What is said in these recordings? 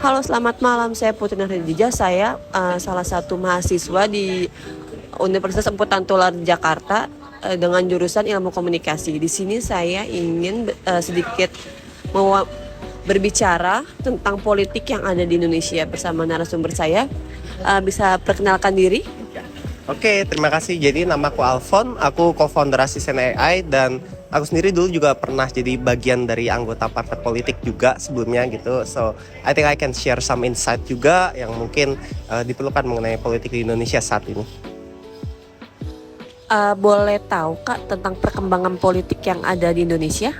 Halo, selamat malam. Saya Putri Nurhadijah. Saya salah satu mahasiswa di Universitas Emputan Tular Jakarta dengan jurusan Ilmu Komunikasi. Di sini saya ingin sedikit mewa- berbicara tentang politik yang ada di Indonesia bersama narasumber saya. Bisa perkenalkan diri? Oke, terima kasih. Jadi namaku Alfon, aku co-founder Asisten AI dan aku sendiri dulu juga pernah jadi bagian dari anggota partai politik juga sebelumnya gitu. So, I think I can share some insight juga yang mungkin diperlukan mengenai politik di Indonesia saat ini. Boleh tahu Kak tentang perkembangan politik yang ada di Indonesia?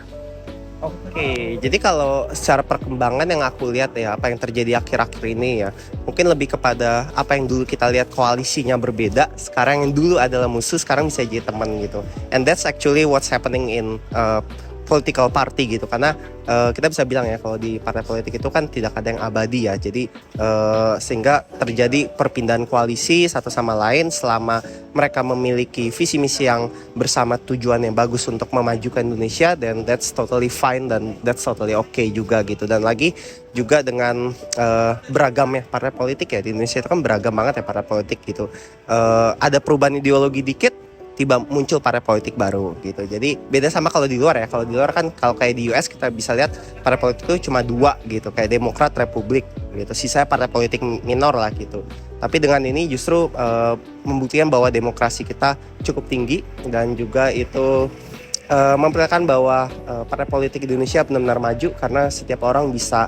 Oke, jadi kalau secara perkembangan yang aku lihat ya, apa yang terjadi akhir-akhir ini ya, mungkin lebih kepada apa yang dulu kita lihat koalisinya berbeda, sekarang yang dulu adalah musuh, sekarang bisa jadi teman gitu. And that's actually what's happening in political party gitu, karena kita bisa bilang ya kalau di partai politik itu kan tidak ada yang abadi ya, jadi sehingga terjadi perpindahan koalisi satu sama lain selama mereka memiliki visi misi yang bersama tujuan yang bagus untuk memajukan Indonesia, dan that's totally fine dan that's totally okay juga gitu. Dan lagi juga dengan beragamnya partai politik ya di Indonesia itu kan beragam banget ya partai politik gitu. Ada perubahan ideologi dikit tiba muncul partai politik baru gitu. Jadi beda sama kalau di luar ya. Kalau di luar kan kalau kayak di US kita bisa lihat partai politik itu cuma dua gitu, kayak Demokrat, Republik gitu. Sisanya partai politik minor lah gitu. Tapi dengan ini justru membuktikan bahwa demokrasi kita cukup tinggi dan juga itu memperlihatkan bahwa partai politik Indonesia benar-benar maju karena setiap orang bisa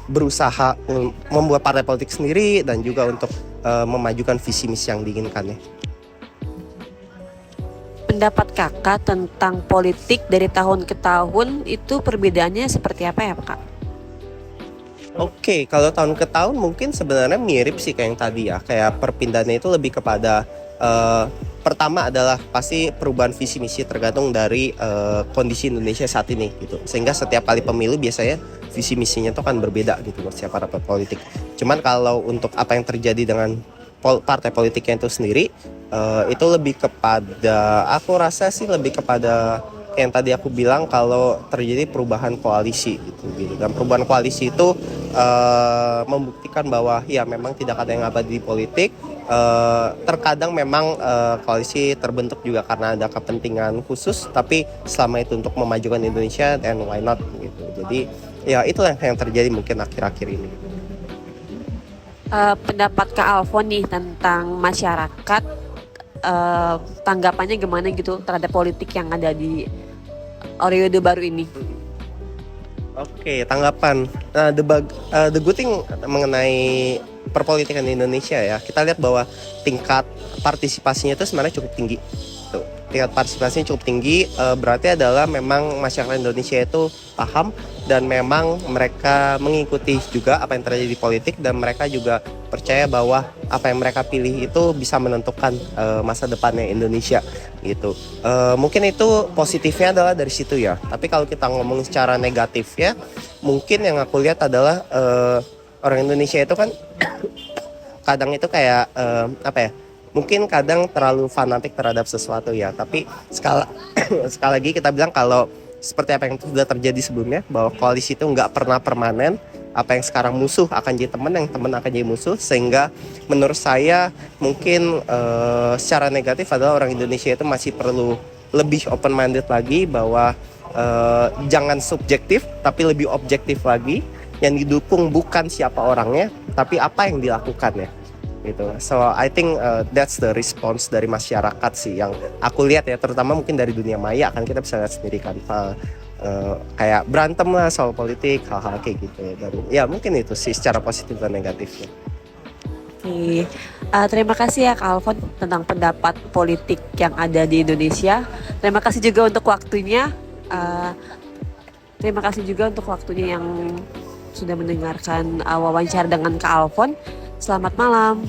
berusaha membuat partai politik sendiri dan juga untuk memajukan visi misi yang diinginkan ya. Pendapat kakak tentang politik dari tahun ke tahun itu perbedaannya seperti apa ya Kak? Oke, kalau tahun ke tahun mungkin sebenarnya mirip sih kayak yang tadi ya. Kayak perpindahannya itu lebih kepada pertama adalah pasti perubahan visi misi tergantung dari kondisi Indonesia saat ini gitu. Sehingga setiap kali pemilu biasanya visi misinya itu kan berbeda gitu buat siapa partai politik. Cuman kalau untuk apa yang terjadi dengan partai politiknya itu sendiri, itu lebih kepada, aku rasa sih lebih kepada yang tadi aku bilang kalau terjadi perubahan koalisi gitu. Dan perubahan koalisi itu membuktikan bahwa ya memang tidak ada yang abadi di politik. Terkadang memang koalisi terbentuk juga karena ada kepentingan khusus, tapi selama itu untuk memajukan Indonesia, then why not gitu. Jadi ya itulah yang terjadi mungkin akhir-akhir ini. Pendapat Kak Alfon nih tentang masyarakat, tanggapannya gimana gitu terhadap politik yang ada di periode baru ini? Oke, tanggapan. Nah, the good thing mengenai perpolitikan di Indonesia ya, kita lihat bahwa tingkat partisipasinya itu sebenarnya cukup tinggi. Tuh, tingkat partisipasinya cukup tinggi, berarti adalah memang masyarakat Indonesia itu paham dan memang mereka mengikuti juga apa yang terjadi di politik, dan mereka juga percaya bahwa apa yang mereka pilih itu bisa menentukan masa depannya Indonesia gitu. Mungkin itu positifnya adalah dari situ ya. Tapi kalau kita ngomong secara negatifnya, mungkin yang aku lihat adalah orang Indonesia itu kan kadang itu kayak apa ya? Mungkin kadang terlalu fanatik terhadap sesuatu ya. Tapi sekali lagi kita bilang kalau seperti apa yang sudah terjadi sebelumnya, bahwa koalisi itu nggak pernah permanen. Apa yang sekarang musuh akan jadi teman, yang teman akan jadi musuh. Sehingga menurut saya mungkin secara negatif adalah orang Indonesia itu masih perlu lebih open minded lagi, bahwa jangan subjektif tapi lebih objektif lagi. Yang didukung bukan siapa orangnya, tapi apa yang dilakukan ya gitu. So I think that's the response dari masyarakat sih yang aku lihat ya, terutama mungkin dari dunia maya kan kita bisa lihat sendiri kan kayak berantem lah soal politik, hal-hal kayak gitu. Dan ya mungkin itu sih secara positif dan negatifnya. Oke, terima kasih ya Kak Alfon tentang pendapat politik yang ada di Indonesia. Terima kasih juga untuk waktunya. Terima kasih juga untuk waktunya yang sudah mendengarkan wawancara dengan Kak Alfon. Selamat malam.